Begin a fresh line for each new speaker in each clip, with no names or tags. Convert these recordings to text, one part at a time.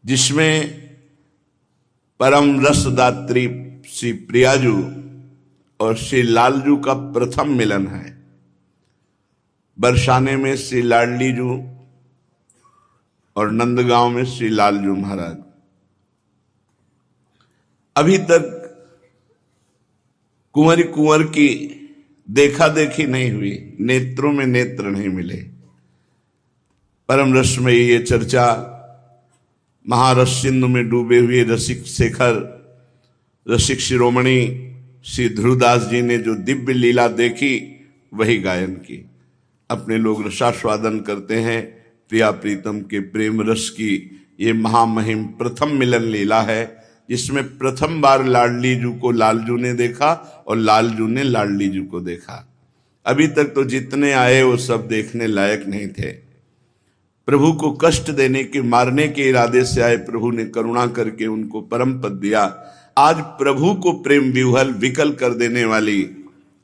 जिसमें परम रसदात्री श्री प्रियाजू और श्री लालजू का प्रथम मिलन है। बरसाने में श्री लाडलीजू और नंदगांव में श्री लालजू महाराज। अभी तक कुंवर कुंवर की देखा देखी नहीं हुई, नेत्रों में नेत्र नहीं मिले। परम रस में ये चर्चा महारस सिंधु में डूबे हुए रसिक शेखर, रसिक शिरोमणि श्री ध्रुवदास जी ने जो दिव्य लीला देखी वही गायन की। अपने लोग रसास्वादन करते हैं। प्रिया प्रीतम के प्रेम रस की ये महामहिम प्रथम मिलन लीला है, जिसमें प्रथम बार लाडलीजू को लालजू ने देखा और लालजू ने लाडलीजू को देखा। अभी तक तो जितने आए वो सब देखने लायक नहीं थे। प्रभु को कष्ट देने के, मारने के इरादे से आए, प्रभु ने करुणा करके उनको परम पद दिया। आज प्रभु को प्रेम विह्वल विकल कर देने वाली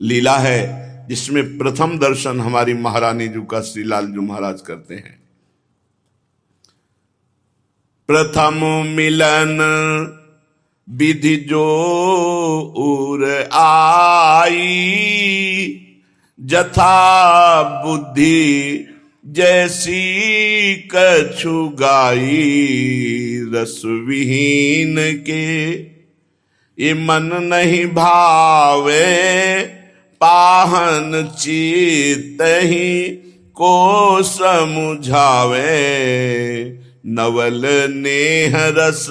लीला है, जिसमें प्रथम दर्शन हमारी महारानी जी का श्री लालजू महाराज करते हैं। प्रथम मिलन विधि जो उर आई, जथा बुद्धि जैसी कछु गाई। रस विहीन के ये मन नहीं भावे, पाहन चित्त ही को समुझावे। नवल नेह रस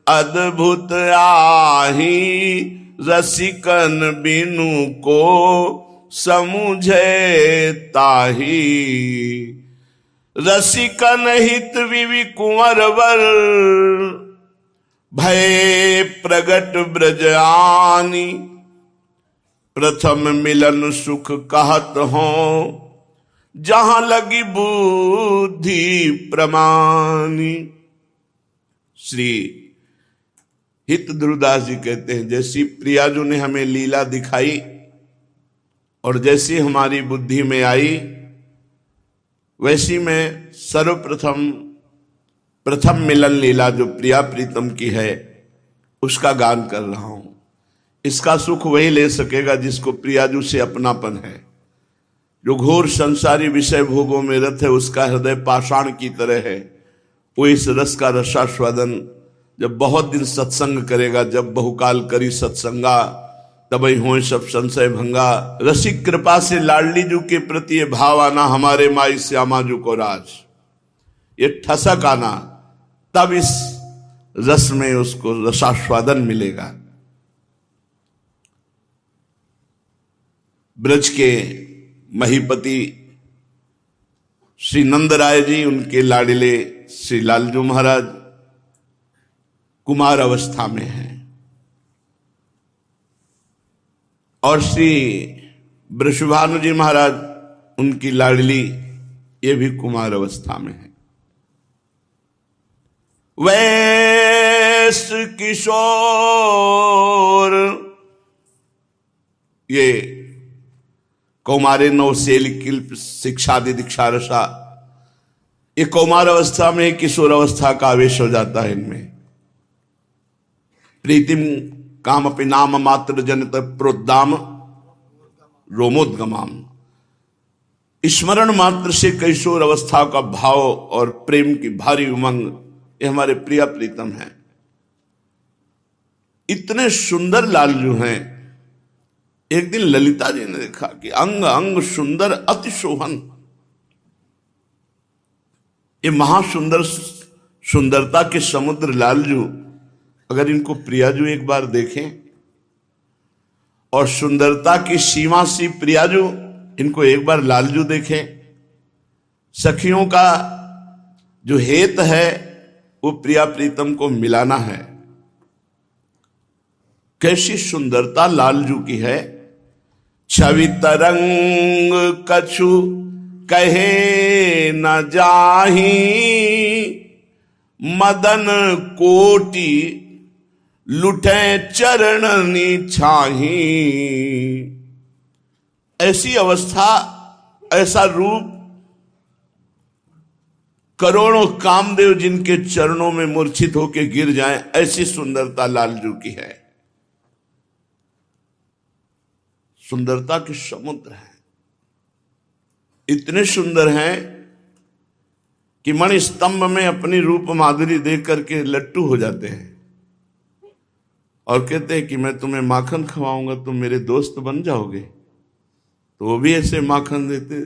अद्भुत आही, रसिकन बिनु को समुझे ताही। रसिकन हित विवि कुंवर वर, भय प्रगट ब्रजानी। प्रथम मिलन सुख कहत हो, जहां लगी बुद्धि प्रमानी। श्री हित ध्रुवदास जी कहते हैं, जैसी प्रियाजू ने हमें लीला दिखाई और जैसी हमारी बुद्धि में आई, वैसी मैं सर्वप्रथम प्रथम मिलन लीला जो प्रिया प्रीतम की है उसका गान कर रहा हूं। इसका सुख वही ले सकेगा जिसको प्रियाजू से अपनापन है। जो घोर संसारी विषय भोगों में रत है, उसका हृदय पाषाण की तरह है। वो इस रस का रसास्वादन जब बहुत दिन सत्संग करेगा, जब बहुकाल करी सत्संगा, तब ही हो सब संशय भंगा। रसिक कृपा से लाडलीजू के प्रति ये भाव आना, हमारे माई श्यामाजू को राज, ये ठसक आना, तब इस रस में उसको रसास्वादन मिलेगा। ब्रज के महीपति श्री नंदराय जी, उनके लाडले श्री लालजू महाराज कुमार अवस्था में हैं और श्री वृषभानु जी महाराज, उनकी लाडली, ये भी कुमार अवस्था में है। वैस किशोर, ये कौमारे नवसेल किल्प शिक्षादि दीक्षा रसा, ये कौमार अवस्था में किशोर अवस्था का आवेश हो जाता है इनमें। प्रीतिम काम अपि नाम मात्र जनित प्रोद्दाम रोमोद्गमाम। स्मरण मात्र से किशोर अवस्था का भाव और प्रेम की भारी उमंग, ये हमारे प्रिया प्रीतम हैं। इतने सुंदर लालजू हैं। एक दिन ललिता जी ने देखा कि अंग अंग सुंदर अति शोभन। ये महासुंदर सुंदरता के समुद्र लालजू, अगर इनको प्रियाजू एक बार देखें, और सुंदरता की सीमा सी प्रियाजू, इनको एक बार लालजू देखें। सखियों का जो हेत है वो प्रिया प्रीतम को मिलाना है। कैसी सुंदरता लालजू की है। छवि तरंग कछु कहे न जाही, मदन कोटि लुटे चरणनी छाही। ऐसी अवस्था, ऐसा रूप करोड़ों कामदेव जिनके चरणों में मूर्छित होकर गिर जाएं, ऐसी सुंदरता लालजू की है। सुंदरता के समुद्र हैं, इतने सुंदर हैं कि मणि स्तंभ में अपनी रूप माधुरी देख करके लट्टू हो जाते हैं और कहते हैं कि मैं तुम्हें माखन खवाऊंगा, तुम मेरे दोस्त बन जाओगे। तो वो भी ऐसे माखन देते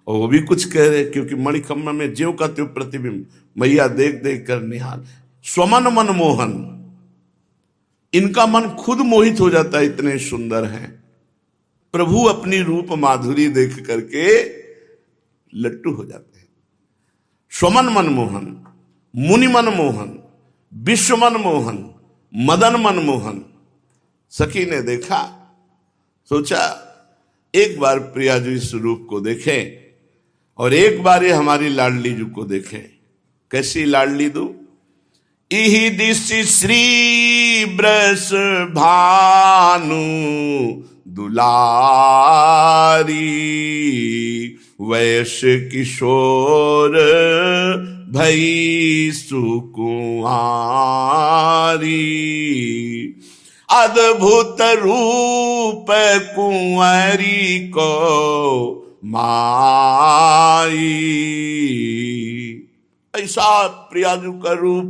और वो भी कुछ कह रहे, क्योंकि मणिखम्भ में ज्यों का त्यों प्रतिबिंब, मैया देख देख कर निहाल। स्वमन मन मोहन, इनका मन खुद मोहित हो जाता है, इतने सुंदर हैं। प्रभु अपनी रूप माधुरी देख करके लट्टू हो जाते हैं। स्वमन मन मोहन, मुनि मन मोहन, विश्व मन मोहन, मदन मन मोहन। सखी ने देखा, सोचा एक बार प्रिया जी इस रूप को देखें और एक बार ये हमारी लाडली जी को देखें। कैसी लाडली दू? इहि दिशि श्री ब्रस भानु दुलारी, वैश किशोर भई सुकुमारी, अद्भुत रूप कुंवरी को माई। ऐसा प्रियाजू का रूप,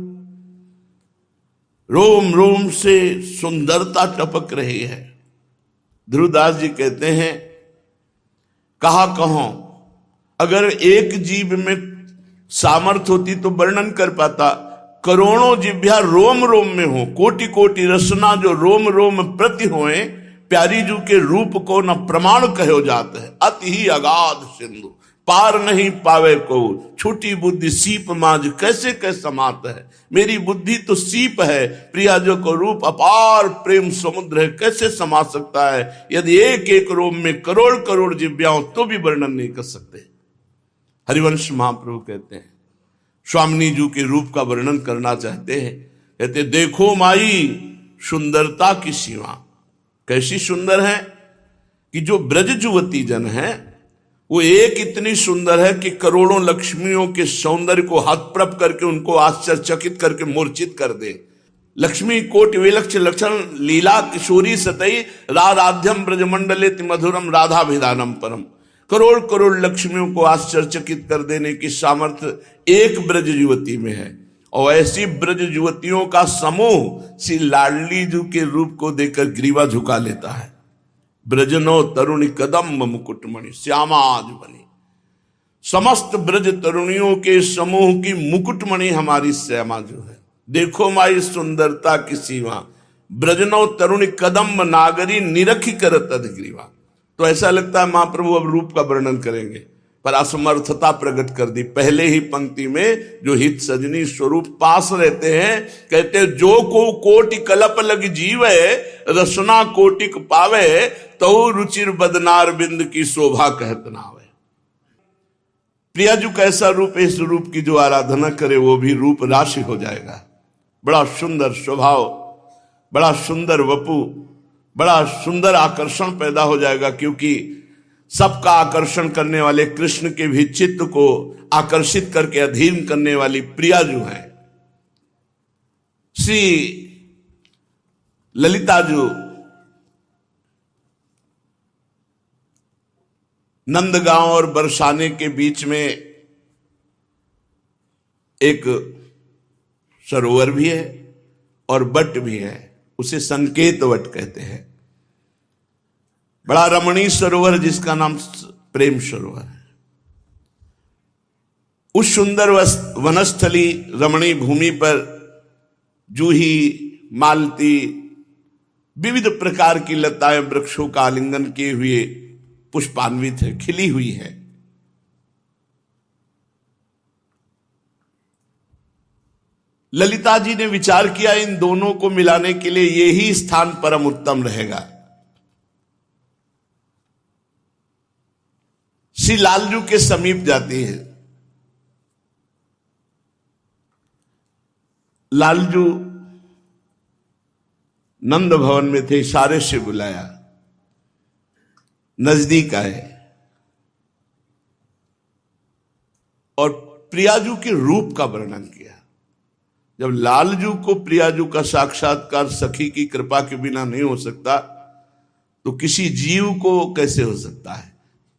रोम रोम से सुंदरता टपक रही है। ध्रुवदास जी कहते हैं, कहा कहो अगर एक जीव में सामर्थ होती तो वर्णन कर पाता। करोड़ों जिभ्या रोम रोम में हो, कोटि कोटि रसना जो रोम रोम प्रति होए, प्यारी जू के रूप को न प्रमाण कहो जात है। अति ही अगाध सिंधु पार नहीं पावे को, छूटी बुद्धि सीप माज कैसे कैसे समात है। मेरी बुद्धि तो सीप है, प्रिया जो को रूप अपार प्रेम समुद्र है, कैसे समा सकता है। यदि एक एक रोम में करोड़ करोड़ जिव्याओं तो भी वर्णन नहीं कर सकते। हरिवंश महाप्रभु कहते हैं, स्वामिनी जी के रूप का वर्णन करना चाहते हैं, कहते देखो माई सुंदरता की सीमा। कैसी सुंदर है कि जो ब्रज जुवती जन है वो एक इतनी सुंदर है कि करोड़ों लक्ष्मियों के सौंदर्य को हतप्रभ करके उनको आश्चर्यचकित करके मूर्छित कर दे। लक्ष्मी कोटि विलक्ष लक्षण लीला किशोरी सतई, राधाध्यम ब्रजमंडले मधुरम राधाभिधानम परम। करोड़ करोड़ लक्ष्मियों को आश्चर्यचकित कर देने की सामर्थ्य एक ब्रज युवती में है। और ऐसी ब्रज युवतियों का समूह श्री लाडली जी के रूप को देखकर ग्रीवा झुका लेता है। ब्रजनो तरुणी कदम्ब मुकुटमणि श्यामाज बनी। समस्त ब्रज तरुणियों के समूह की मुकुटमणि हमारी श्यामा जो है। देखो माई सुंदरता की सीमा, ब्रजनो तरुणी कदम्ब नागरी निरखी करत अधिग्रीवा। तो ऐसा लगता है महाप्रभु अब रूप का वर्णन करेंगे, पर असमर्थता प्रकट कर दी। पहले ही पंक्ति में जो हित सजनी स्वरूप पास रहते हैं, कहते जो को कोटि कलप लग जीवे, रसना कोटिक पावे, तो रुचिर बदनार बिंद की शोभा कहत नावे। प्रिया जी कैसा रूप, इस रूप की जो आराधना करे वो भी रूप राशि हो जाएगा। बड़ा सुंदर स्वभाव, बड़ा सुंदर वपु, बड़ा सुंदर आकर्षण पैदा हो जाएगा। क्योंकि सबका आकर्षण करने वाले कृष्ण के भी चित्त को आकर्षित करके अधीन करने वाली प्रिया जो है। श्री ललिता जो नंदगांव और बरसाने के बीच में एक सरोवर भी है और वट भी है, उसे संकेत वट कहते हैं। बड़ा रमणीय सरोवर जिसका नाम प्रेम सरोवर है। उस सुंदर वनस्थली रमणीय भूमि पर जूही, मालती, विविध प्रकार की लताएं वृक्षों का आलिंगन किए हुए पुष्पान्वित है, खिली हुई है। ललिता जी ने विचार किया इन दोनों को मिलाने के लिए यही स्थान परम उत्तम रहेगा। श्री लालजू के समीप जाती है। लालजू नंद भवन में थे, इशारे से बुलाया, नजदीक आए और प्रियाजू के रूप का वर्णन किया। जब लालजू को प्रियाजू का साक्षात्कार सखी की कृपा के बिना नहीं हो सकता, तो किसी जीव को कैसे हो सकता है।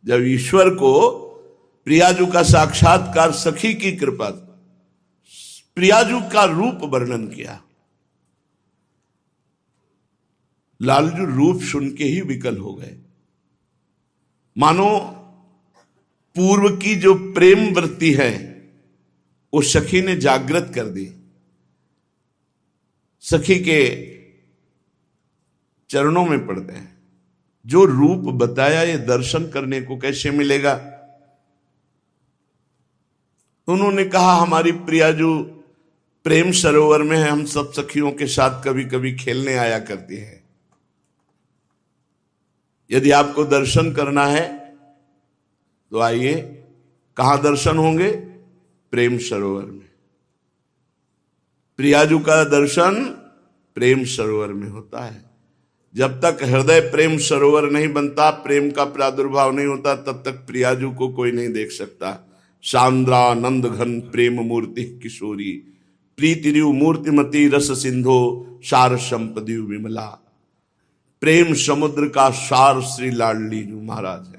जब ईश्वर को प्रियाजू का साक्षात्कार सखी की कृपा, प्रियाजू का रूप वर्णन किया, लालजू रूप सुन के ही विकल हो गए। मानो पूर्व की जो प्रेम वृत्ति है वो सखी ने जागृत कर दी। सखी के चरणों में पड़ते हैं। जो रूप बताया ये दर्शन करने को कैसे मिलेगा। उन्होंने कहा हमारी प्रियाजू प्रेम सरोवर में है, हम सब सखियों के साथ कभी कभी खेलने आया करती है। यदि आपको दर्शन करना है तो आइए। कहां दर्शन होंगे? प्रेम सरोवर में। प्रियाजू का दर्शन प्रेम सरोवर में होता है। जब तक हृदय प्रेम सरोवर नहीं बनता, प्रेम का प्रादुर्भाव नहीं होता, तब तक प्रियाजू को कोई नहीं देख सकता। सांद्रानंद घन प्रेम मूर्ति किशोरी, प्रीतिरिव मूर्तिमती रस सिंधो सार संपदी विमला। प्रेम समुद्र का सार श्री लाडली जी महाराज है।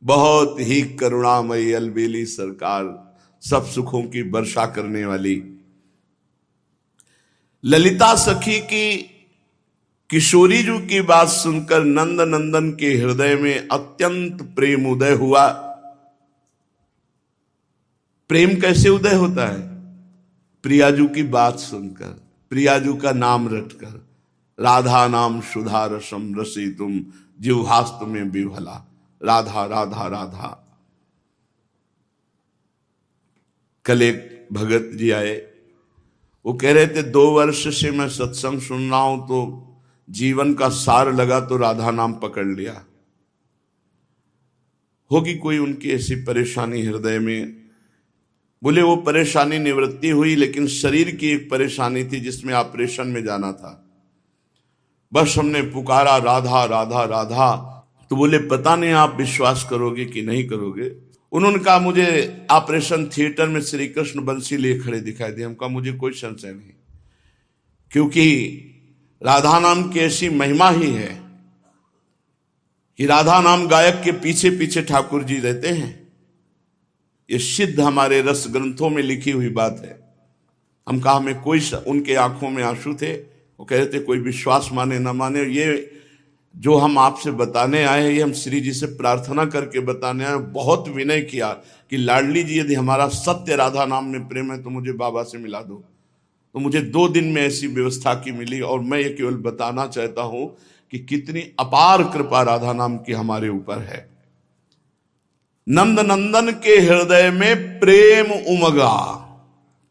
बहुत ही करुणामयी अलबेली सरकार, सब सुखों की वर्षा करने वाली। ललिता सखी की किशोरी जी की बात सुनकर नंद नंदन के हृदय में अत्यंत प्रेम उदय हुआ। प्रेम कैसे उदय होता है? प्रियाजू की बात सुनकर, प्रियाजू का नाम रटकर। राधा नाम सुधा रसम रसी तुम जिह्वास्तु में विभला। राधा राधा राधा। कल एक भगत जी आए, वो कह रहे थे 2 वर्ष से मैं सत्संग सुन रहा हूं तो जीवन का सार लगा तो राधा नाम पकड़ लिया। होगी कोई उनकी ऐसी परेशानी हृदय में। बोले वो परेशानी निवृत्ति हुई, लेकिन शरीर की एक परेशानी थी जिसमें ऑपरेशन में जाना था। बस हमने पुकारा राधा राधा राधा। तो बोले पता नहीं आप विश्वास करोगे कि नहीं करोगे। उन्होंने कहा मुझे ऑपरेशन थिएटर में श्री कृष्ण बंसी लिए खड़े दिखाई दिए। हम कहा मुझे कोई संशय नहीं, क्योंकि राधा नाम की ऐसी महिमा ही है कि राधा नाम गायक के पीछे पीछे ठाकुर जी रहते हैं। ये सिद्ध हमारे रस ग्रंथों में लिखी हुई बात है। हम कहा हमें कोई, उनके आंखों में आंसू थे। वो कह रहे थे कोई विश्वास माने न माने, ये जो हम आपसे बताने आए हैं ये हम श्री जी से प्रार्थना करके बताने आए। बहुत विनय किया कि लाडली जी यदि हमारा सत्य राधा नाम में प्रेम है तो मुझे बाबा से मिला दो। तो मुझे 2 दिन में ऐसी व्यवस्था की मिली। और मैं ये केवल बताना चाहता हूं कि कितनी अपार कृपा राधा नाम की हमारे ऊपर है। नंद नंदन के हृदय में प्रेम उमगा।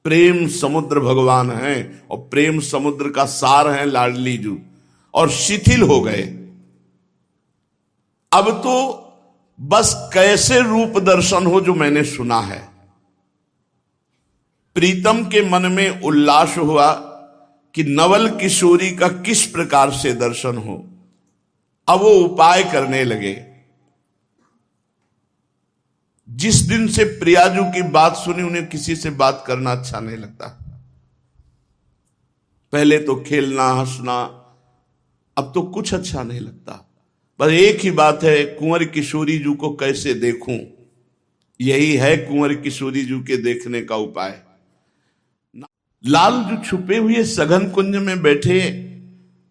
प्रेम समुद्र भगवान है और प्रेम समुद्र का सार है लाडली जी, और शिथिल हो गए। अब तो बस कैसे रूप दर्शन हो जो मैंने सुना है। प्रीतम के मन में उल्लास हुआ कि नवल किशोरी का किस प्रकार से दर्शन हो। अब वो उपाय करने लगे। जिस दिन से प्रियाजू की बात सुनी, उन्हें किसी से बात करना अच्छा नहीं लगता। पहले तो खेलना हंसना, अब तो कुछ अच्छा नहीं लगता। पर एक ही बात है, कुंवर किशोरी जू को कैसे देखूं। यही है कुंवर किशोरी जू के देखने का उपाय। लाल जो छुपे हुए सघन कुंज में बैठे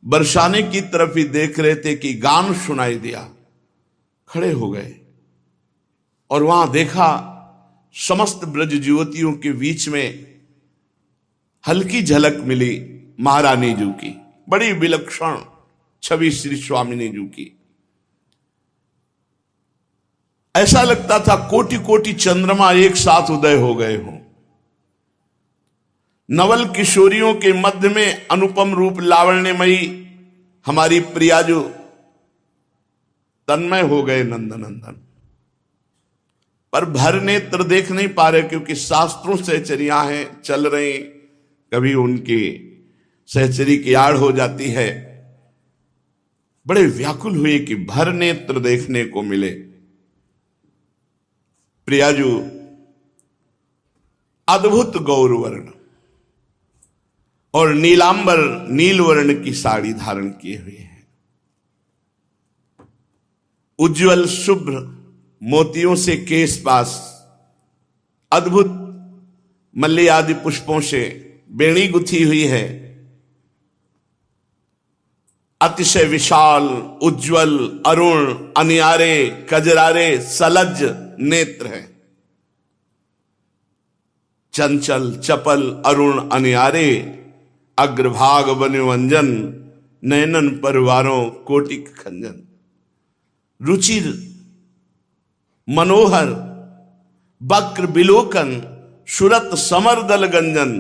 बरसाने की तरफ ही देख रहे थे कि गान सुनाई दिया। खड़े हो गए और वहां देखा समस्त ब्रज युवतियों के बीच में हल्की झलक मिली महारानी जू की। बड़ी विलक्षण छवि श्री स्वामिनी जू की। ऐसा लगता था कोटि कोटि चंद्रमा एक साथ उदय हो गए हों। नवल किशोरियों के मध्य में अनुपम रूप लावण्यमयी हमारी प्रियाजू तन्मय हो गए नंदनंदन। पर भर नेत्र देख नहीं पा रहे, क्योंकि शास्त्रों सहचरियां हैं चल रही, कभी उनकी सहचरी की आड़ हो जाती है। बड़े व्याकुल हुए कि भर नेत्र देखने को मिले। प्रियाजू अद्भुत गौरवर्ण और नीलांबर नील वर्ण की साड़ी धारण किए हुए हैं। उज्जवल शुभ्र मोतियों से केश पास, अद्भुत मल्ली आदि पुष्पों से बेणी गुथी हुई है। अतिशय विशाल, उज्जवल, अरुण, अनियारे, कजरारे, सलज नेत्र है। चंचल, चपल, अरुण, अनियारे, अग्रभाग वन्यवंजन, नयनन परिवारों कोटिक खंजन। रुचिर मनोहर, वक्र बिलोकन, सुरत समर दल गंजन।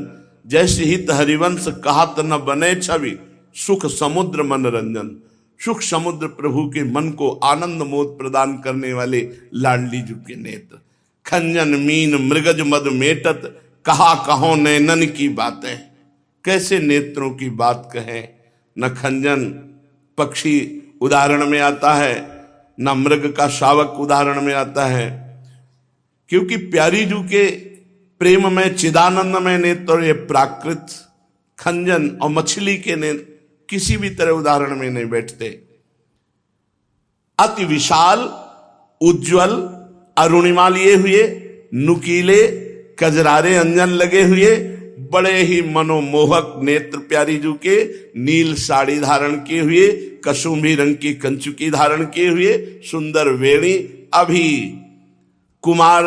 जैसे हित हरिवंश कहत न बने छवि, सुख समुद्र मनोरंजन। सुख समुद्र प्रभु के मन को आनंद मोद प्रदान करने वाले लाडली जी के नेत्र। खंजन मीन मृगज मद मेटत, कहा कहो नैनन की बातें। कैसे नेत्रों की बात कहें। न खंजन पक्षी उदाहरण में आता है, न मृग का शावक उदाहरण में आता है, क्योंकि प्यारी जू के प्रेम में चिदानंद में नेत्र ये प्राकृत खंजन और मछली के नेत्र किसी भी तरह उदाहरण में नहीं बैठते। अति विशाल, उज्जवल, अरुणिमा लिए हुए, नुकीले कजरारे अंजन लगे हुए, बड़े ही मनोमोहक नेत्र प्यारी जू के, नील साड़ी धारण किए हुए, कसुम्भी रंग की कंचुकी धारण किए हुए, सुंदर वेणी। अभी कुमार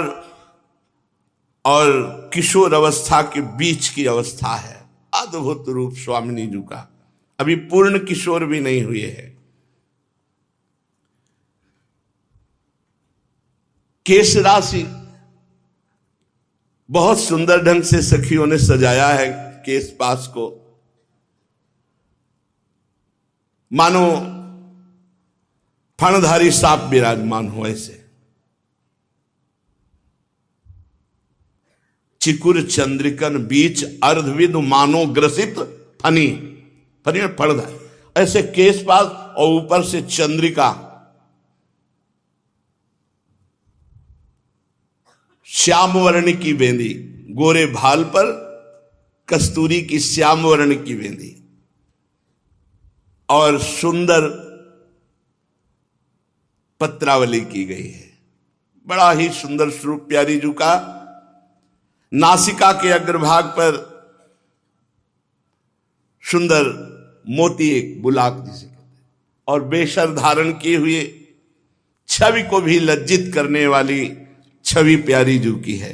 और किशोर अवस्था के बीच की अवस्था है। अद्भुत रूप स्वामिनी जू का, अभी पूर्ण किशोर भी नहीं हुए हैं। केश राशि बहुत सुंदर ढंग से सखियों ने सजाया है केश पास को, मानो फणधारी सांप विराजमान हो ऐसे। चिकुर चंद्रिकन बीच अर्धविद मानो ग्रसित फनी, फनी में फणधारी, ऐसे केश पास और ऊपर से चंद्रिका। श्याम वर्ण की बेंदी, गोरे भाल पर कस्तूरी की श्याम वर्ण की बेंदी, और सुंदर पत्रावली की गई है। बड़ा ही सुंदर स्वरूप प्यारी जू का। नासिका के अग्रभाग पर सुंदर मोती, एक बुलाक जिसे कहते हैं, और बेशर धारण किए हुए, छवि को भी लज्जित करने वाली छवि प्यारी जू की है।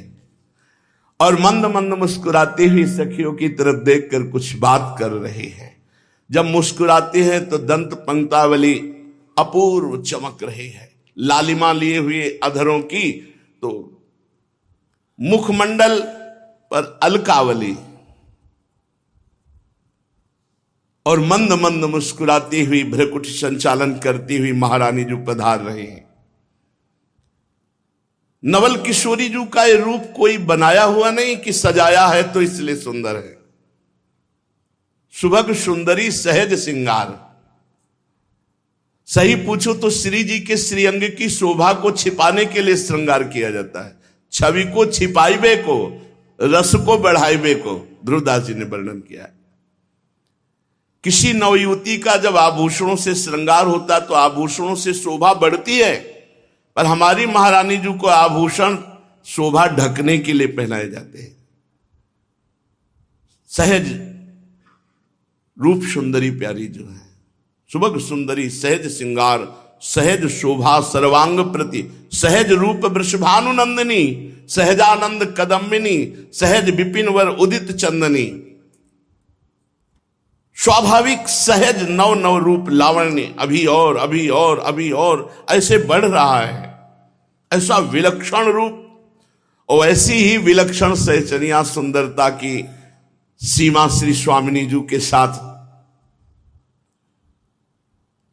और मंद मंद मुस्कुराती हुई सखियों की तरफ देखकर कुछ बात कर रही है। जब मुस्कुराती है तो दंत पंक्तावली अपूर्व चमक रही है। लालिमा लिए हुए अधरों की तो मुखमंडल पर अलकावली, और मंद मंद मुस्कुराती हुई भ्रकुटी संचालन करती हुई महारानी जू पधार रही हैं। नवल किशोरी जू का ये रूप कोई बनाया हुआ नहीं कि सजाया है तो इसलिए सुंदर है। सुभग सुंदरी सहज सिंगार। सही पूछो तो श्री जी के श्रीअंग की शोभा को छिपाने के लिए श्रृंगार किया जाता है। छवि को छिपाइबे को, रस को बढ़ाइबे को ध्रुवदास जी ने वर्णन किया है। किसी नवयुवती का जब आभूषणों से श्रृंगार होता है तो आभूषणों से शोभा बढ़ती है, पर हमारी महारानी जी को आभूषण शोभा ढकने के लिए पहनाए जाते हैं। सहज रूप सुंदरी प्यारी जो है, सुभग सुंदरी सहज सिंगार, सहज शोभा सर्वांग प्रति, सहज रूप वृषभानु नंदिनी, सहजानंद कदम्बिनी, सहज विपिन वर उदित चंदनी। स्वाभाविक सहज नव नव रूप लावण्य अभी और अभी और अभी और ऐसे बढ़ रहा है। ऐसा विलक्षण रूप और ऐसी ही विलक्षण सहचर्या सुंदरता की सीमा श्री स्वामिनी जी के साथ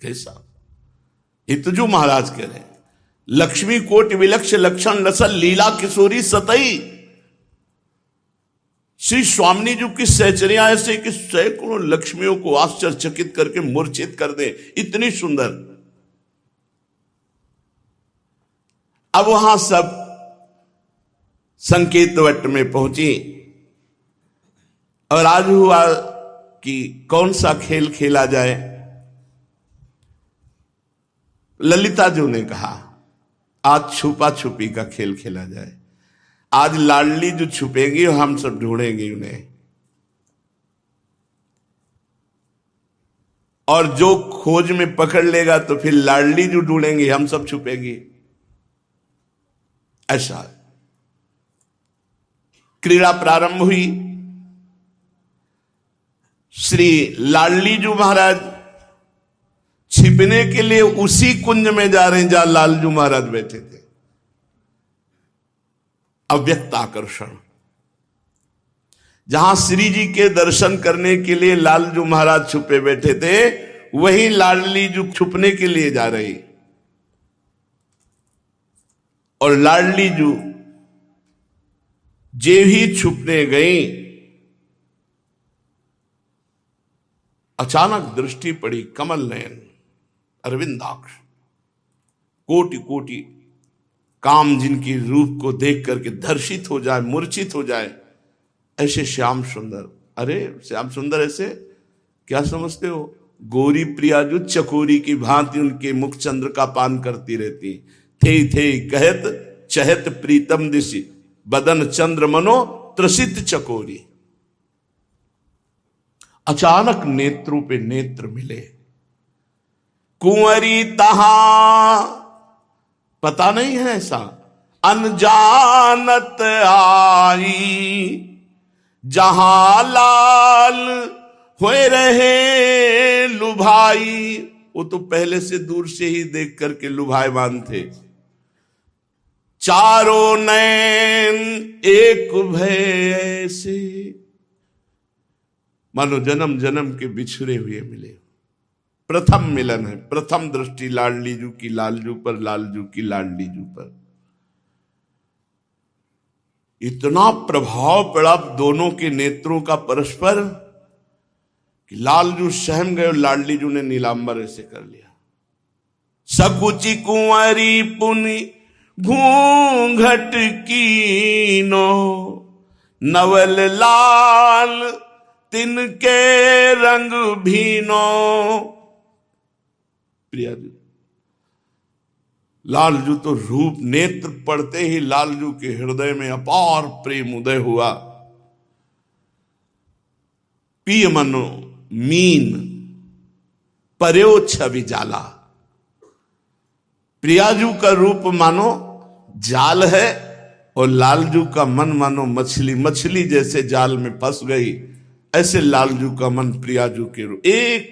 कैसा हितजू महाराज कह रहे हैं। लक्ष्मी कोट विलक्ष लक्षण लसल लीला किशोरी सतई। श्री स्वामिनी जी की सहचर्या ऐसे कि सैकड़ों लक्ष्मियों को आश्चर्यचकित करके मूर्छित कर दे, इतनी सुंदर। अब वहां सब संकेत वट में पहुंची और आज हुआ कि कौन सा खेल खेला जाए। ललिता जी ने कहा आज छुपा छुपी का खेल खेला जाए। आज लाडली जो छुपेंगी और हम सब ढूंढेंगे उन्हें, और जो खोज में पकड़ लेगा तो फिर लाडली जो ढूंढेंगे, हम सब छुपेंगे। ऐसा क्रीड़ा प्रारंभ हुई। श्री लाडली जी महाराज छिपने के लिए उसी कुंज में जा रहे हैं जहां लालजू महाराज बैठे थे। अव्यक्त आकर्षण, जहां श्री जी के दर्शन करने के लिए लालजू महाराज छुपे बैठे थे, वहीं लाडली जी छुपने के लिए जा रही। और लाडली जी जे ही छुपने गई, अचानक दृष्टि पड़ी कमल नयन अरविंदाक्ष, कोटि कोटि काम जिनकी रूप को देख करके धर्षित हो जाए, मूर्छित हो जाए, ऐसे श्याम सुंदर। अरे श्याम सुंदर ऐसे क्या समझते हो? गोरी प्रिया जो चकोरी की भांति उनके मुख चंद्र का पान करती रहती। थे कहत चहत प्रीतम दिशि, बदन चंद्र मनो त्रसित चकोरी। अचानक नेत्रों पे नेत्र मिले। कुंवरी तहां, पता नहीं है ऐसा, अनजानत आई, जहां लाल होए रहे लुभाई। वो तो पहले से दूर से ही देख करके लुभायमान थे। चारों नैन एक भय ऐसे, मानो जन्म जन्म के बिछड़े हुए मिले। प्रथम मिलन है, प्रथम दृष्टि लाडली जू की लालजू पर, लालजू की लाडली जू पर। इतना प्रभाव पड़ा दोनों के नेत्रों का परस्पर कि लालजू सहम गए और लाडली जू ने नीलांबर ऐसे कर लिया। सकुची कुंवरी पुनि घूंघट कीनो, नवल लाल तिनके रंग भीनो। प्रिया जी, लालजू तो रूप नेत्र पड़ते ही लालजू के हृदय में अपार प्रेम उदय हुआ। पिय मनो मीन पर्यो छवि जाला। प्रियाजू का रूप मानो जाल है और लालजू का मन मानो मछली, मछली जैसे जाल में फंस गई, ऐसे लालजू का मन प्रियाजू के रूप। एक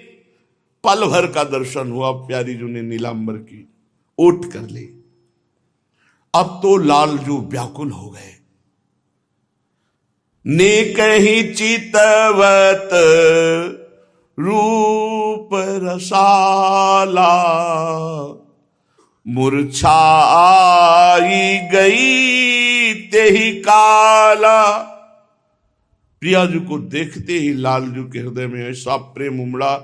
पल भर का दर्शन हुआ, प्यारी जू ने नीलांबर की ओट कर ली। अब तो लालजू व्याकुल हो गए। ने कहीं चितवत रूप रसाला, मूर्छा आई गई तेहि काला। प्रियाजू को देखते ही लालजू के हृदय में ऐसा प्रेम उमड़ा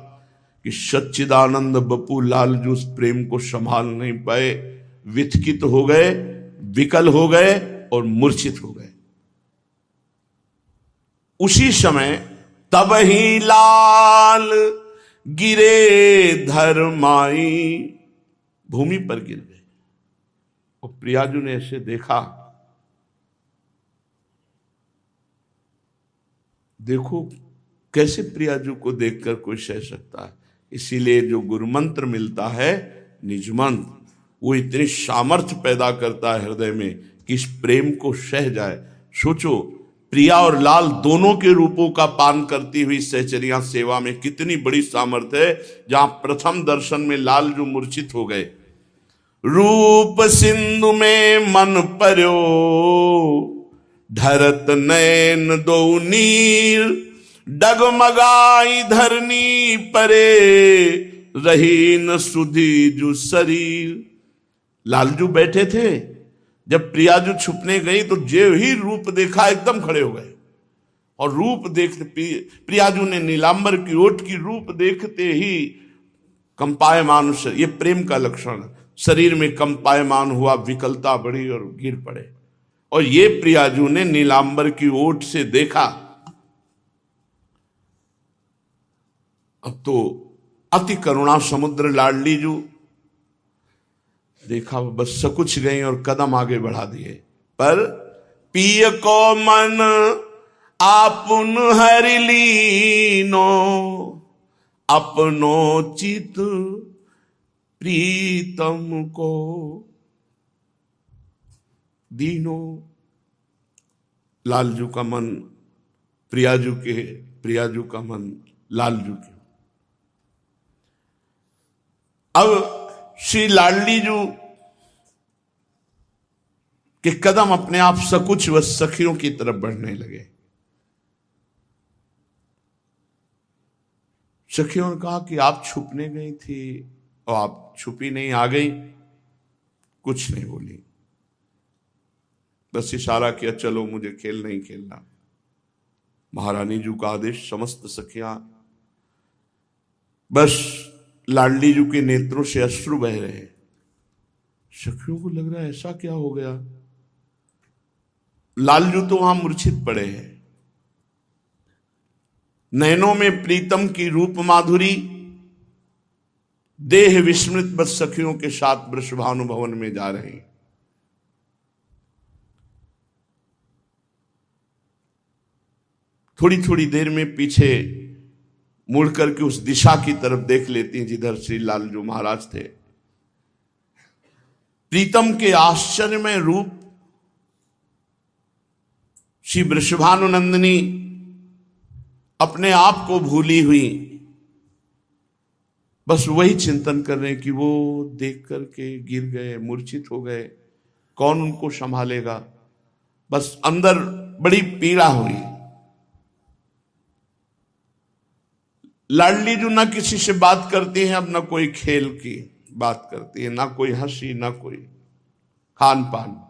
कि सच्चिदानंद बपू लालजू उस प्रेम को संभाल नहीं पाए, विचकित हो गए, विकल हो गए और मूर्छित हो गए। उसी समय तब ही लाल गिरे धरमाई, भूमि पर गिर गए। और प्रियाजू ने ऐसे देखा, देखो कैसे प्रियाजू को देखकर कोई सह सकता है। इसीलिए जो गुरु मंत्र मिलता है निज मंत्र, वो इतनी सामर्थ्य पैदा करता है हृदय में कि इस प्रेम को सह जाए। सोचो, प्रिया और लाल दोनों के रूपों का पान करती हुई सहचरिया सेवा में कितनी बड़ी सामर्थ्य है। जहां प्रथम दर्शन में लाल जो मूर्छित हो गए, रूप सिंधु में मन पर्यो, धरत नैन दो नीर, डगमगाई धरनी परे, रही न सुधी जु शरीर। लालजू बैठे थे, जब प्रियाजू छुपने गई तो जो ही रूप देखा एकदम खड़े हो गए। और रूप देखते प्रियाजू ने नीलांबर की ओट की रूप देखते ही कंपायमान, ये प्रेम का लक्षण, शरीर में कंपायमान हुआ, विकलता बढ़ी और गिर पड़े। और ये प्रियाजू ने नीलांबर की ओट से देखा। अब तो अति करुणा समुद्र लाडली जू, देखा बस सकुच गई और कदम आगे बढ़ा दिए। पर पिय को मन आपुन हरि लीनो, अपनो चित प्रीतम को दीनो। लालजू का मन प्रियाजू के, प्रियाजू का मन लालजू के। अब श्री लाडली जू के कदम अपने आप सकुच व सखियों की तरफ बढ़ने लगे। सखियों ने कहा कि आप छुपने गई थी और आप छुपी नहीं, आ गई। कुछ नहीं बोली, बस इशारा किया, चलो मुझे खेल नहीं खेलना। महारानी जू का आदेश, समस्त सखियां, बस लाडली जू के नेत्रों से अश्रु बह रहे। सखियों को लग रहा है ऐसा क्या हो गया। लालजू तो वहां मूर्छित पड़े हैं। नयनों में प्रीतम की रूप माधुरी, देह विस्मृत बस सखियों के साथ वृषभानु भवन में जा रहे हैं। थोड़ी थोड़ी देर में पीछे मुड़ करके उस दिशा की तरफ देख लेती हैं जिधर श्री लालजू महाराज थे। प्रीतम के आश्चर्यमय रूप, श्री वृषभानुनंदिनी अपने आप को भूली हुई, बस वही चिंतन कर रहे हैं कि वो देख करके गिर गए, मूर्छित हो गए, कौन उनको संभालेगा। बस अंदर बड़ी पीड़ा हुई। लाडली जो ना किसी से बात करती है, अब ना कोई खेल की बात करती है, ना कोई हंसी, ना कोई खान पान।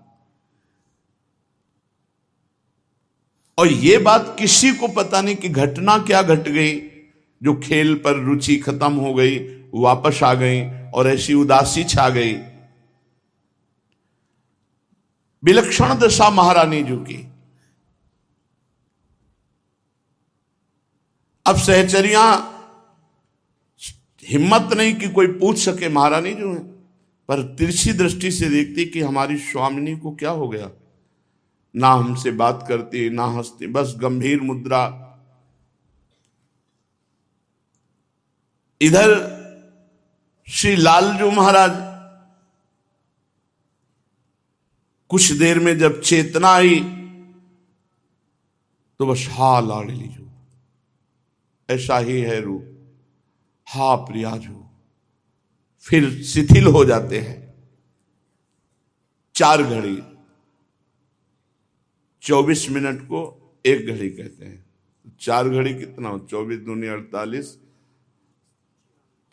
और ये बात किसी को पता नहीं कि घटना क्या घट गई जो खेल पर रुचि खत्म हो गई, वापस आ गई और ऐसी उदासी छा गई। विलक्षण दशा महारानी जू की। अब सहचरियां हिम्मत नहीं कि कोई पूछ सके महारानी जो है, पर तिरछी दृष्टि से देखती कि हमारी स्वामिनी को क्या हो गया। ना हमसे बात करती, ना हंसती, बस गंभीर मुद्रा। इधर श्री लालजू महाराज कुछ देर में जब चेतना आई तो बस हा लाडली जू, ऐसा ही है रूप, हा प्रियाजू, फिर शिथिल हो जाते हैं। 4 घड़ी, 24 मिनट को 1 घड़ी कहते हैं। 4 घड़ी कितना हो, 24 दूनी 48,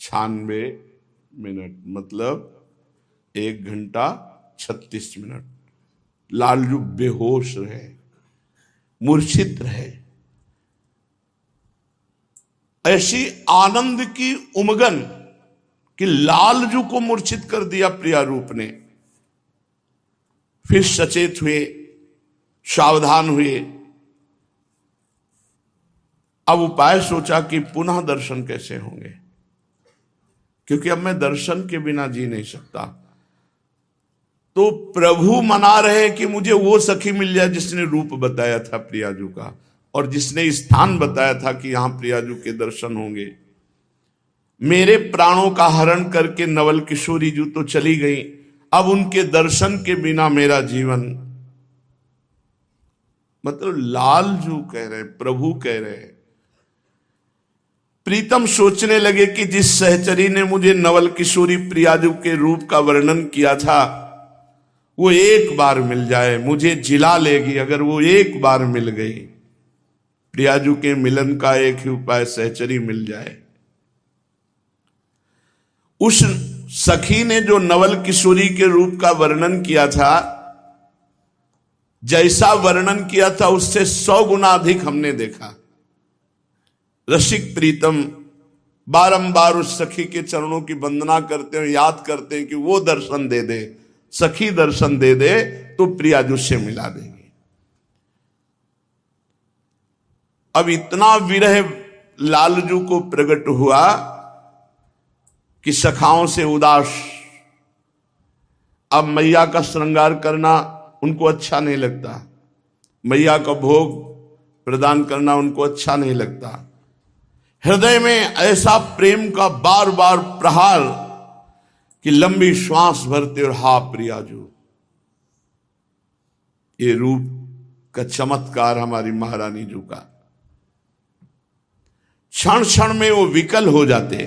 96 मिनट, मतलब 1 घंटा 36 मिनट। लालजू बेहोश रहे, मूर्छित रहे। ऐसी आनंद की उमगन कि लालजू को मूर्छित कर दिया प्रिया रूप ने। फिर सचेत हुए, सावधान हुए। अब उपाय सोचा कि पुनः दर्शन कैसे होंगे, क्योंकि अब मैं दर्शन के बिना जी नहीं सकता। तो प्रभु मना रहे कि मुझे वो सखी मिल जाए जिसने रूप बताया था प्रियाजू का, और जिसने स्थान बताया था कि यहां प्रियाजू के दर्शन होंगे। मेरे प्राणों का हरण करके नवल किशोरी जू तो चली गई, अब उनके दर्शन के बिना मेरा जीवन। मतलब लालजू कह रहे, प्रभु कह रहे। प्रीतम सोचने लगे कि जिस सहचरी ने मुझे नवल किशोरी प्रियाजू के रूप का वर्णन किया था, वो एक बार मिल जाए, मुझे जिला लेगी। अगर वो एक बार मिल गई, प्रियाजू के मिलन का एक ही उपाय, सहचरी मिल जाए। उस सखी ने जो नवल किशोरी के रूप का वर्णन किया था, जैसा वर्णन किया था उससे 100 गुना अधिक हमने देखा। रसिक प्रीतम बारंबार उस सखी के चरणों की वंदना करते हैं, याद करते हैं कि वो दर्शन दे दे, सखी दर्शन दे दे तो प्रियाजू से मिला देगी। अब इतना विरह लालजू को प्रकट हुआ कि सखाओं से उदास। अब मैया का श्रृंगार करना उनको अच्छा नहीं लगता, मैया का भोग प्रदान करना उनको अच्छा नहीं लगता। हृदय में ऐसा प्रेम का बार बार प्रहार कि लंबी श्वास भरते और हा प्रियाजू। ये रूप का चमत्कार हमारी महारानी जू का। क्षण क्षण में वो विकल हो जाते,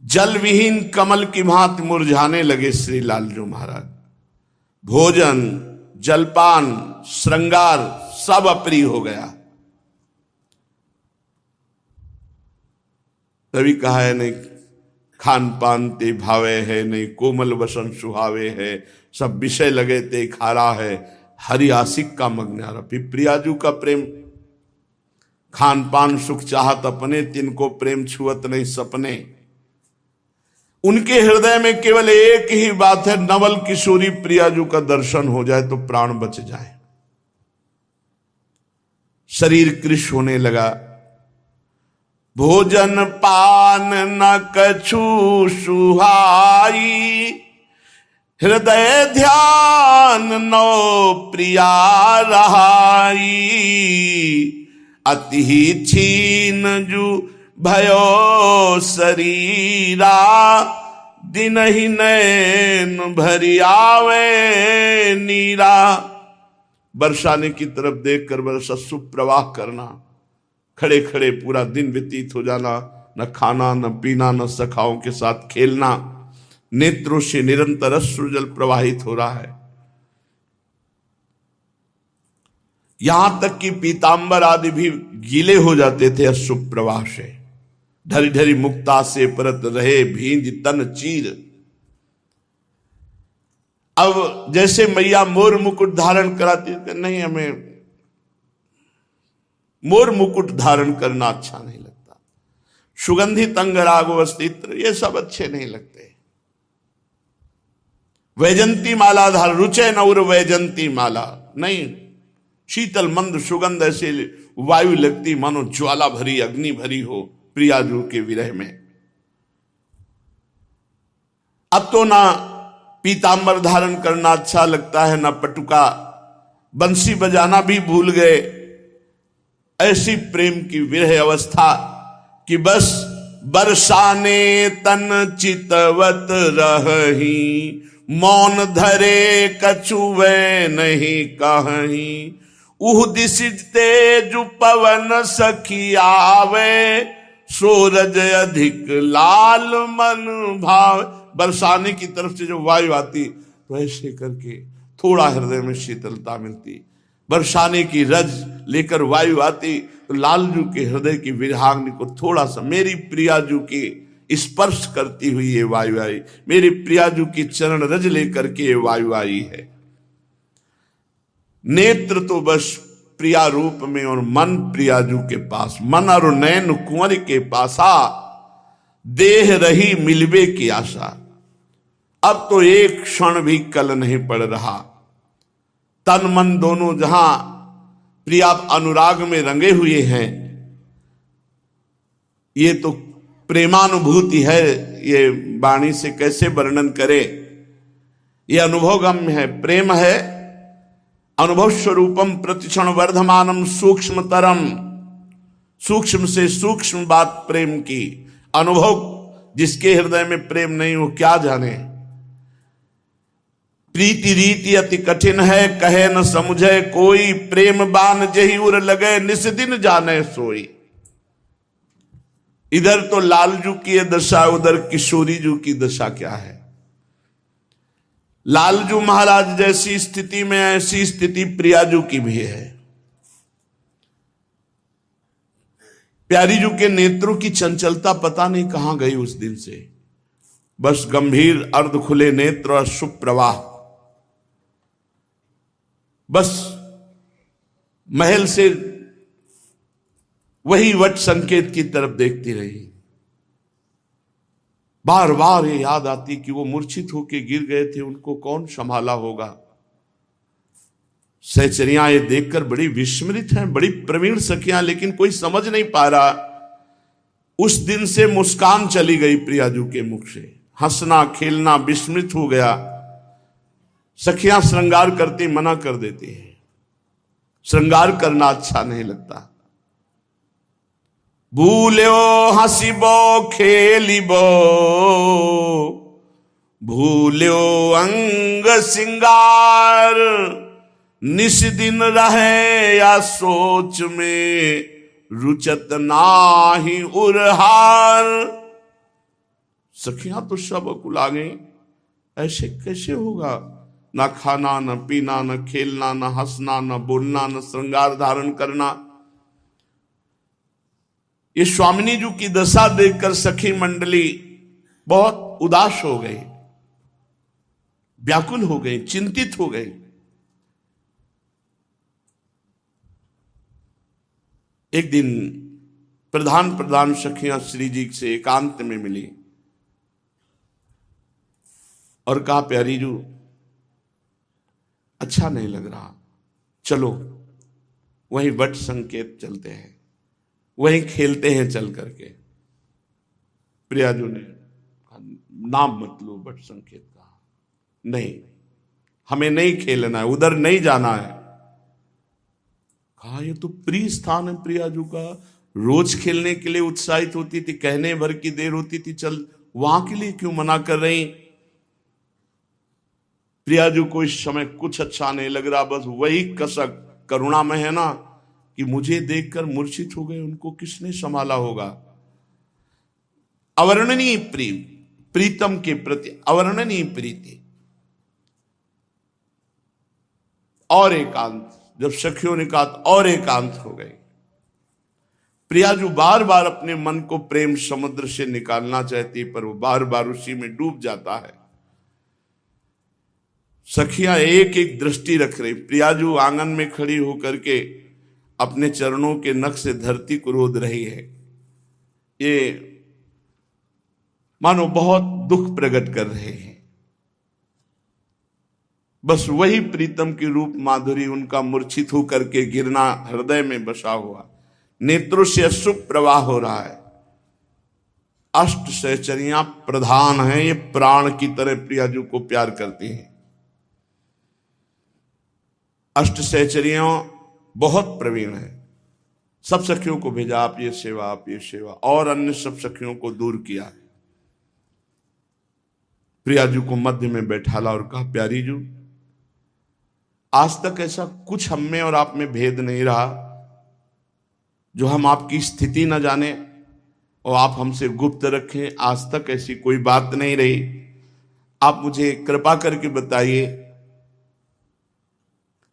जल विहीन कमल की भांति मुरझाने लगे श्री लालजू महाराज। भोजन, जलपान, श्रृंगार सब अप्रिय हो गया। तभी कहा है नहीं खान पान ते भावे है, नहीं कोमल वसन सुहावे है, सब विषय लगे ते खारा है, हरि आशिक का मग्नारा। फिर प्रियाजू का प्रेम, खान पान सुख चाहत अपने, तिनको प्रेम छुअत नहीं सपने। उनके हृदय में केवल एक ही बात है, नवल किशोरी प्रियाजू का दर्शन हो जाए तो प्राण बच जाए। शरीर कृश होने लगा। भोजन पान न कछु सुहाई, हृदय ध्यान नो प्रिया रहाई। अति ही छीन जू भयो शरीरा, दिन ही नैन भरी आवे नीरा। बरसाने की तरफ देखकर बरसा सुप्रवाह करना, खड़े खड़े पूरा दिन व्यतीत हो जाना, न खाना न पीना न सखाओं के साथ खेलना। नेत्रों से निरंतर अश्रु जल प्रवाहित हो रहा है। यहां तक कि पीतांबर आदि भी गीले हो जाते थे अश्रु प्रवाह से। ढरी ढरी मुक्ता से परत रहे भींज तन चीर। अब जैसे मैया मोर मुकुट धारण कराती, नहीं हमें मोर मुकुट धारण करना अच्छा नहीं लगता, सुगंधित अंगराग वस्त्र ये सब अच्छे नहीं लगते। वैजंती माला धार रुचे नौर वैजंती माला, नहीं शीतल मंद सुगंध ऐसे वायु लगती मानो ज्वाला भरी अग्नि भरी हो प्रियाजू के विरह में। अब तो ना पीतांबर धारण करना अच्छा लगता है, ना पटुका, बंसी बजाना भी भूल गए। ऐसी प्रेम की विरह अवस्था कि बस बरसाने तन चितवत रही, मौन धरे कछुवे नहीं कहीं। उह दिश तेजु पवन सखी आवे, सूरज अधिक लाल मन भाव। बरसाने की तरफ से जो वायु आती तो ऐसे करके थोड़ा हृदय में शीतलता मिलती। बरसाने की रज लेकर वायु आती तो लालजू के हृदय की विरहाग्नि को थोड़ा सा, मेरी प्रियाजू की स्पर्श करती हुई ये वायु आई, मेरी प्रियाजू की चरण रज लेकर के ये वायु आई है। नेत्र तो बस प्रिया रूप में और मन प्रियाजू के पास, मन और नैन कुंवर के पासा, देह रही मिलबे की आशा। अब तो एक क्षण भी कल नहीं पड़ रहा। तन मन दोनों जहां प्रिया अनुराग में रंगे हुए हैं। ये तो प्रेमानुभूति है, ये वाणी से कैसे वर्णन करे। ये अनुभवगम्य है, प्रेम है। अनुभव स्वरूपम प्रतिक्षण वर्धमानम सूक्ष्मतरम, सूक्ष्म से सूक्ष्म बात प्रेम की। अनुभव जिसके हृदय में प्रेम नहीं हो क्या जाने। प्रीति रीति अति कठिन है, कहे न समझे कोई। प्रेम बान जही उर लगे, निस दिन जाने सोई। इधर तो लालजू की दशा, उधर किशोरीजू की दशा क्या है। लालजू महाराज जैसी स्थिति में ऐसी स्थिति प्रियाजू की भी है। प्यारीजू के नेत्रों की चंचलता पता नहीं कहां गई उस दिन से। बस गंभीर अर्ध खुले नेत्र और सुप्रवाह। बस महल से वही वट संकेत की तरफ देखती रही। बार बार ये याद आती कि वो मूर्छित होके गिर गए थे, उनको कौन संभाला होगा। सहचरियां ये देखकर बड़ी विस्मृत हैं, बड़ी प्रवीण सखियां, लेकिन कोई समझ नहीं पा रहा। उस दिन से मुस्कान चली गई प्रियाजू के मुख से, हंसना खेलना विस्मृत हो गया। सखियां श्रृंगार करती मना कर देती हैं, श्रृंगार करना अच्छा नहीं लगता। भूल्यो हसीबो खेलिबो, भूल्यो अंग सिंगार, निस दिन रहे या सोच में, रुचत नाही उरहार। सखियां तो सब अकुला गई, ऐसे कैसे होगा? ना खाना न पीना न खेलना न हंसना न बोलना न श्रृंगार धारण करना। ये स्वामिनी जी की दशा देखकर सखी मंडली बहुत उदास हो गई, व्याकुल हो गई, चिंतित हो गई। एक दिन प्रधान सखियां श्री जी से एकांत में मिली और कहा, प्यारी जू अच्छा नहीं लग रहा, चलो वहीं वट संकेत चलते हैं, वहीं खेलते हैं चल करके। प्रियाजू ने नाम मत लो वट संकेत का, नहीं हमें नहीं खेलना है, उधर नहीं जाना है। कहा ये तो प्रिय स्थान है प्रियाजू का, रोज खेलने के लिए उत्साहित होती थी, कहने भर की देर होती थी, चल वहां के लिए क्यों मना कर रही? प्रियाजू को इस समय कुछ अच्छा नहीं लग रहा, बस वही कसक करुणा में है ना कि मुझे देखकर मूर्छित हो गए, उनको किसने संभाला होगा। अवर्णनीय प्रेम, प्रीतम के प्रति अवर्णनीय प्रीति और एकांत। जब सखियों ने कहा और एकांत हो गए। प्रियाजू बार बार अपने मन को प्रेम समुद्र से निकालना चाहती, पर वो बार बार उसी में डूब जाता है। सखियां एक एक दृष्टि रख रही। प्रियाजू आंगन में खड़ी होकर के अपने चरणों के नख से धरती को रोद रही है। ये मानो बहुत दुख प्रकट कर रहे हैं। बस वही प्रीतम की रूप माधुरी, उनका मूर्छित होकर के गिरना हृदय में बसा हुआ, नेत्रों से अश्रु प्रवाह हो रहा है। अष्ट सहचरियां प्रधान हैं, ये प्राण की तरह प्रियाजू को प्यार करती हैं। अष्ट सहचरियां बहुत प्रवीण है। सब सखियों को भेजा, आप ये सेवा आप ये सेवा, और अन्य सब सखियों को दूर किया है। प्रियाजू को मध्य में बैठाला और कहा, प्यारी जू आज तक ऐसा कुछ हम में और आप में भेद नहीं रहा जो हम आपकी स्थिति न जाने और आप हमसे गुप्त रखें। आज तक ऐसी कोई बात नहीं रही, आप मुझे कृपा करके बताइए।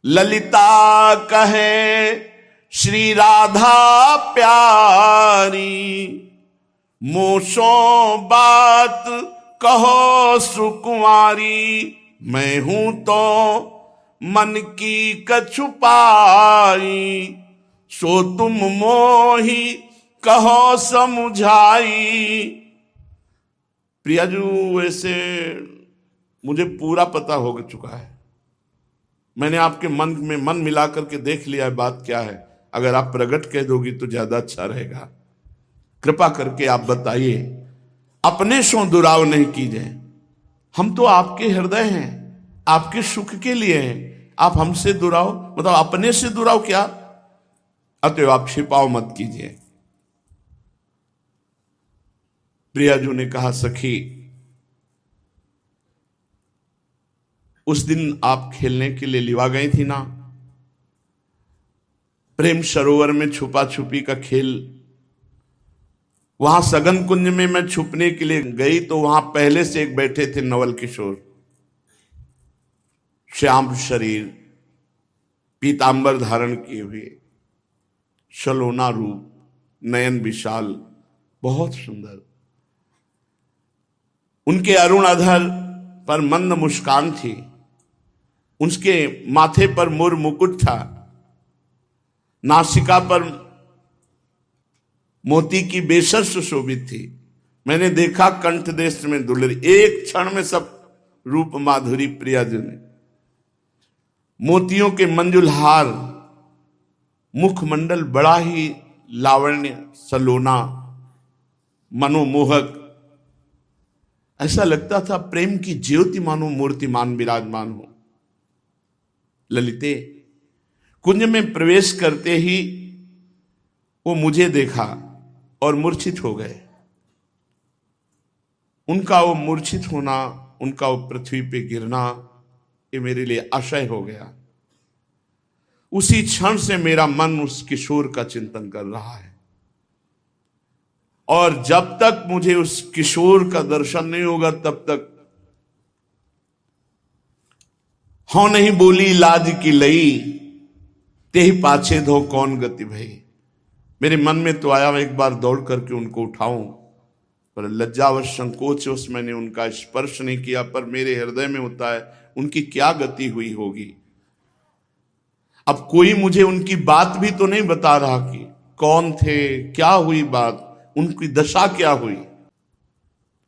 ललिता कहे श्री राधा प्यारी, मोसो बात कहो सुकुमारी, मैं हूं तो मन की कछुपाई, सो तुम मोही कहो समझाई। प्रियाजू वैसे मुझे पूरा पता हो चुका है, मैंने आपके मन में मन मिला करके देख लिया है बात क्या है। अगर आप प्रकट कह दोगी तो ज्यादा अच्छा रहेगा। कृपा करके आप बताइए, अपने सो दुराव नहीं कीजिए। हम तो आपके हृदय हैं, आपके सुख के लिए हैं। आप हमसे दुराव मतलब अपने से दुराव क्या? अतएव आप छिपाव मत कीजिए। प्रियाजू ने कहा, सखी उस दिन आप खेलने के लिए लिवा गई थी ना, प्रेम सरोवर में छुपा छुपी का खेल। वहां सघन कुंज में मैं छुपने के लिए गई तो वहां पहले से एक बैठे थे नवल किशोर, श्याम शरीर, पीतांबर धारण किए हुए, सलोना रूप, नयन विशाल, बहुत सुंदर। उनके अरुण अधर पर मंद मुस्कान थी, उसके माथे पर मोर मुकुट था, नासिका पर मोती की बेसर सुशोभित थी, मैंने देखा कंठ देश में दुलरी, एक क्षण में सब रूप माधुरी प्रिया जी ने, मोतियों के मंजुल हार, मुखमंडल बड़ा ही लावण्य सलोना मनोमोहक, ऐसा लगता था प्रेम की ज्योति मानो मूर्तिमान विराजमान हो। ललिते कुंज में प्रवेश करते ही वो मुझे देखा और मूर्छित हो गए। उनका वो मूर्छित होना, उनका वो पृथ्वी पे गिरना, ये मेरे लिए आशय हो गया। उसी क्षण से मेरा मन उस किशोर का चिंतन कर रहा है, और जब तक मुझे उस किशोर का दर्शन नहीं होगा तब तक हो नहीं बोली लाज की लई, तेहि पाछे धो कौन गति भई। मेरे मन में तो आया एक बार दौड़ करके उनको उठाऊं, पर लज्जावश संकोचवश मैंने उनका स्पर्श नहीं किया। पर मेरे हृदय में होता है उनकी क्या गति हुई होगी। अब कोई मुझे उनकी बात भी तो नहीं बता रहा कि कौन थे, क्या हुई बात, उनकी दशा क्या हुई।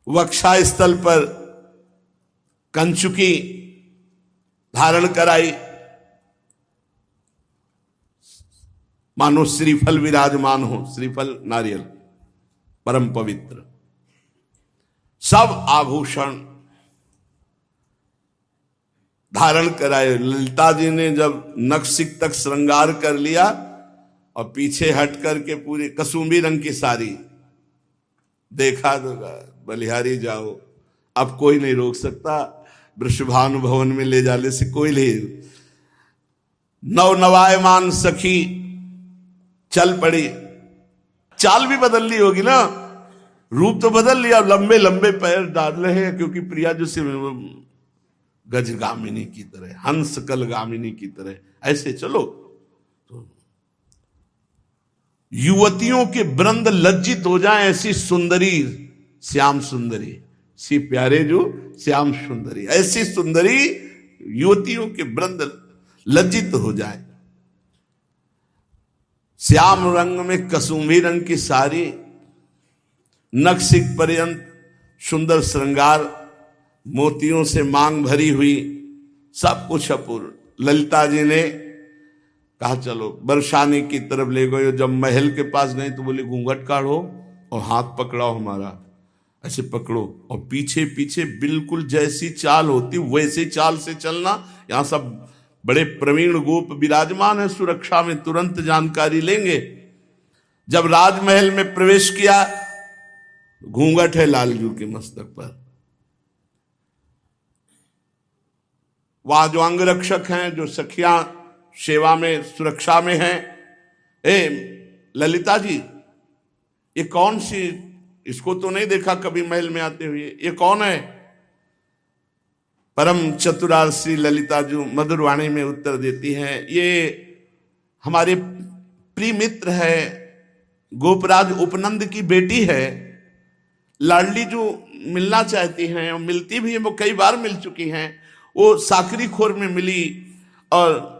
वक्षा स्थल पर कंचुकी धारण कराई, मानो श्रीफल विराजमान हो, श्रीफल नारियल परम पवित्र, सब आभूषण धारण कराए। ललिता जी ने जब नखसिक तक श्रृंगार कर लिया और पीछे हट करके पूरी कसूंबी रंग की साड़ी देखा तो बलिहारी जाओ, अब कोई नहीं रोक सकता। वृषभानु भवन में ले जाने से कोई नहीं। नवनवायमान सखी चल पड़ी, चाल भी बदल ली होगी ना, रूप तो बदल लिया, लंबे लंबे पैर डाल रहे हैं, क्योंकि प्रिया जो से गजगामिनी की तरह, हंस कल गामिनी की तरह ऐसे चलो। तो युवतियों के वृंद लज्जित हो जाए, ऐसी सुंदरी श्याम सुंदरी, सी प्यारे जो श्याम सुंदरी, ऐसी सुंदरी युवतियों के वृंद लज्जित हो जाए। श्याम रंग में कसुंभी रंग की साड़ी, नखसिक पर्यंत सुंदर श्रृंगार, मोतियों से मांग भरी हुई, सब कुछ अपूर्व। ललिता जी ने कहा चलो बरसाने की तरफ ले गए। जब महल के पास गए तो बोले घूंघट काढ़ो और हाथ पकड़ाओ हमारा, ऐसे पकड़ो और पीछे पीछे बिल्कुल जैसी चाल होती वैसी चाल से चलना। यहां सब बड़े प्रवीण गोप विराजमान है, सुरक्षा में तुरंत जानकारी लेंगे। जब राजमहल में प्रवेश किया, घूंघट है लालजू के मस्तक पर। वहां जो अंगरक्षक हैं, जो सखियां सेवा में सुरक्षा में हैं, ए ललिता जी ये कौन सी, इसको तो नहीं देखा कभी महल में आते हुए, ये कौन है। परम चतुराश्री ललिता जो मधुर वाणी में उत्तर देती हैं, ये हमारे प्रिय मित्र है, गोपराज उपनंद की बेटी है। लाडली जो मिलना चाहती हैं और मिलती भी है, वो कई बार मिल चुकी हैं। वो साकरी खोर में मिली और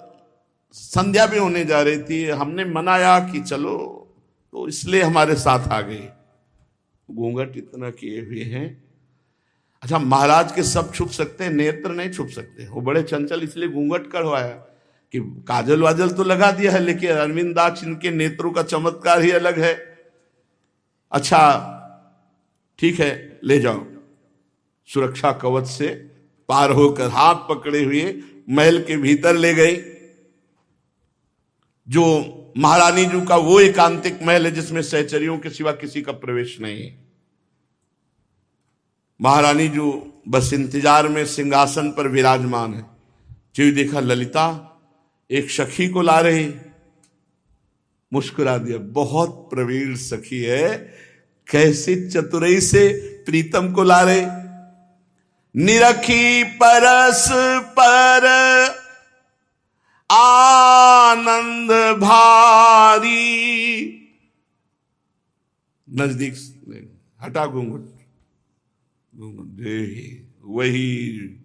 संध्या भी होने जा रही थी, हमने मनाया कि चलो, तो इसलिए हमारे साथ आ गई। घूंघट इतना किए हुए हैं। अच्छा, महाराज के सब छुप सकते हैं, नेत्र नहीं छुप सकते, वो बड़े चंचल, इसलिए घूंघट करवाया कि काजल वाजल तो लगा दिया है, लेकिन अरविंदाक्ष इनके नेत्रों का चमत्कार ही अलग है। अच्छा ठीक है, ले जाओ। सुरक्षा कवच से पार होकर हाथ पकड़े हुए महल के भीतर ले गई, जो महारानी जी का वो एकांतिक महल है जिसमें सहचरियों के सिवा किसी का प्रवेश नहीं है। महारानी जो बस इंतजार में सिंहासन पर विराजमान है। जो देखा ललिता एक सखी को ला रही, मुस्कुरा दिया, बहुत प्रवीण सखी है, कैसे चतुराई से प्रीतम को ला रहे। निरखी परस पर आनंद भारी, नजदीक हटा घूंघट, वही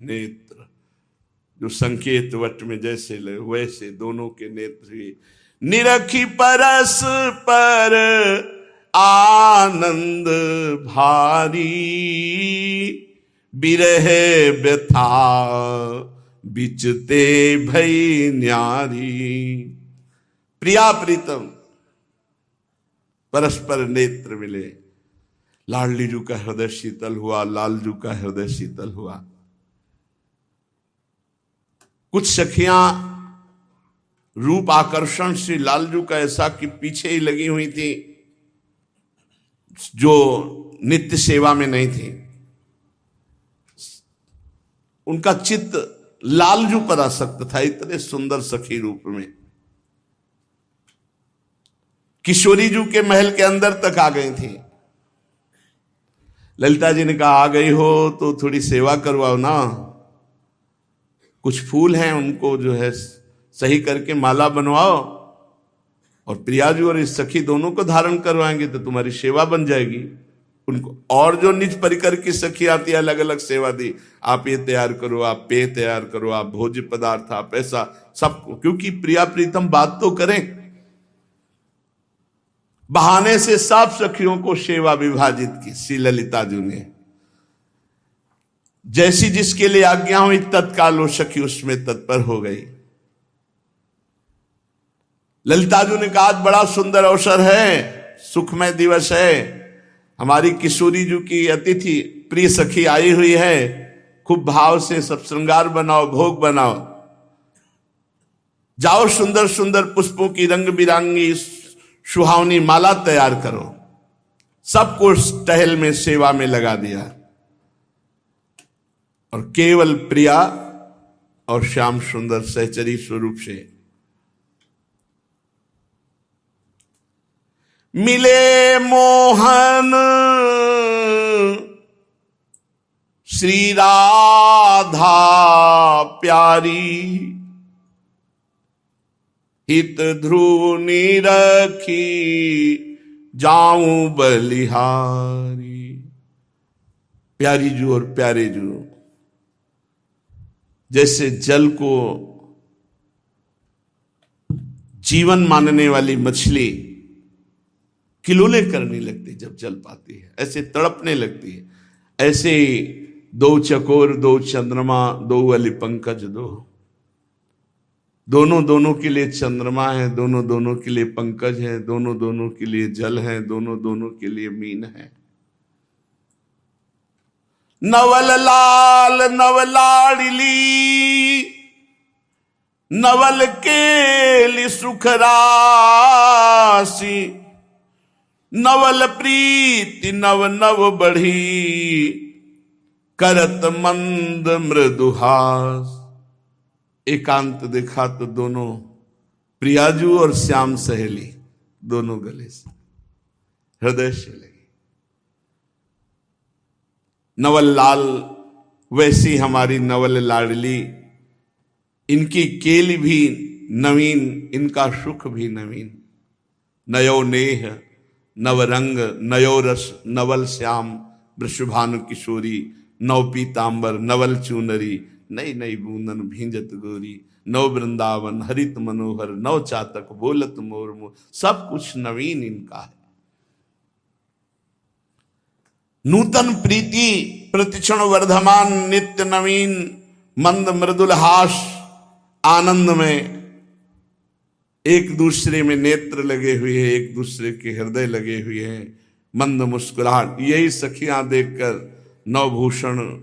नेत्र जो संकेत वट में जैसे ले वैसे दोनों के नेत्र। निरखी परस पर आनंद भारी, बिरह व्यथा बिचते भई न्यारी। प्रिया प्रीतम परस्पर नेत्र मिले, लाडली जू का हृदय शीतल हुआ, लालजू का हृदय शीतल हुआ। कुछ सखियां रूप आकर्षण से लालजू का ऐसा कि पीछे ही लगी हुई थी, जो नित्य सेवा में नहीं थी। उनका चित्त लालजू पर आसक्त था, इतने सुंदर सखी रूप में। किशोरी जू के महल के अंदर तक आ गई थी। ललिता जी ने कहा, आ गई हो तो थोड़ी सेवा करवाओ ना, कुछ फूल हैं उनको जो है सही करके माला बनवाओ, और प्रियाजू और इस सखी दोनों को धारण करवाएंगे तो तुम्हारी सेवा बन जाएगी। उनको और जो निज परिकर की सखी आती है, अलग अलग सेवा दी, आप ये तैयार करो, आप पेय तैयार करो, आप भोज्य पदार्थ, आप ऐसा सब, क्योंकि प्रिया प्रीतम बात तो करें। बहाने से सब सखियों को सेवा विभाजित की श्री ललिता जी ने। जैसी जिसके लिए आज्ञा हुई तत्काल वो सखी उसमें तत्पर हो गई। ललिता जी ने कहा, आज बड़ा सुंदर अवसर है, सुखमय दिवस है, हमारी किशोरी जी की अतिथि प्रिय सखी आई हुई है, खूब भाव से सब श्रृंगार बनाओ, भोग बनाओ, जाओ सुंदर सुंदर पुष्पों की रंग बिरंगी सुहावनी माला तैयार करो। सबको टहल में सेवा में लगा दिया, और केवल प्रिया और श्याम सुंदर सहचरी स्वरूप से मिले मोहन श्री राधा प्यारी, हित ध्रुवनी रखी जाऊं बलिहारी। प्यारी जू और प्यारे जू जैसे जल को जीवन मानने वाली मछली किलोले करने लगती जब जल पाती है, ऐसे तड़पने लगती है। ऐसे ही दो चकोर, दो चंद्रमा, दो वाली पंकज, दोनों दोनों के लिए चंद्रमा है, दोनों दोनों के लिए पंकज है, दोनों दोनों के लिए जल है, दोनों दोनों के लिए मीन है। नवल लाल नवलाड़ली, नवल केली सुख राशि, नवल प्रीति नव नव बढ़ी, करत मंद मृदुहास। एकांत देखा तो दोनों प्रियाजू और श्याम सहेली दोनों गले से हृदय से लगी। नवल लाल वैसी हमारी नवल लाडली, इनकी केली भी नवीन, इनका सुख भी नवीन। नयो नेह नवरंग नयो रस नवल श्याम, वृषभानु किशोरी नव पीतांबर नवल चूनरी, नई नई बूंदन भींजत गोरी, नव वृंदावन हरित मनोहर, नव चातक बोलत मोर, सब कुछ नवीन इनका है। नूतन प्रीति प्रतिक्षण वर्धमान, नित्य नवीन मंद मृदुल हास, आनंद में एक दूसरे में नेत्र लगे हुए हैं, एक दूसरे के हृदय लगे हुए हैं, मंद मुस्कुराहट। यही सखियां देखकर नवभूषण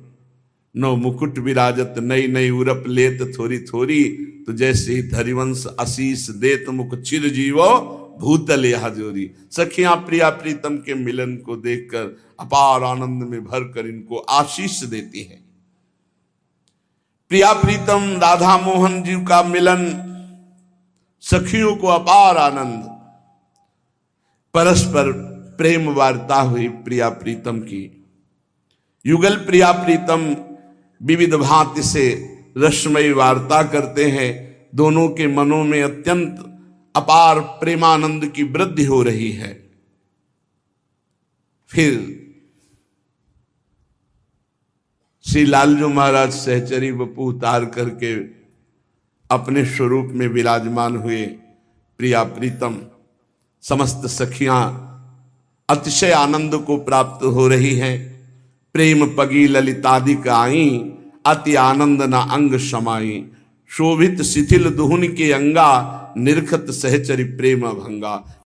नव मुकुट विराजत, नई नई उरप लेत थोड़ी थोड़ी, तो जैसे ही धरिवंश आशीष देत मुख चिर जीवो भूतल यह जोरी। सखियां प्रिया प्रीतम के मिलन को देखकर अपार आनंद में भरकर इनको आशीष देती हैं। प्रिया प्रीतम राधा मोहन जी का मिलन, सखियों को अपार आनंद, परस्पर प्रेम वार्ता हुई प्रिया प्रीतम की। युगल प्रिया प्रीतम विविध भांति से रसमयी वार्ता करते हैं, दोनों के मनों में अत्यंत अपार प्रेमानंद की वृद्धि हो रही है। फिर श्री लालजू महाराज सहचरी वपू उतार करके अपने स्वरूप में विराजमान हुए। प्रिया प्रीतम समस्त सखियां अतिशय आनंद को प्राप्त हो रही है। प्रेम पगी ललितादिक आई, अति आनंद न अंग समाई। शोभित शिथिल दुहुन के अंगा, निरखत सहचरि प्रेम भंगा।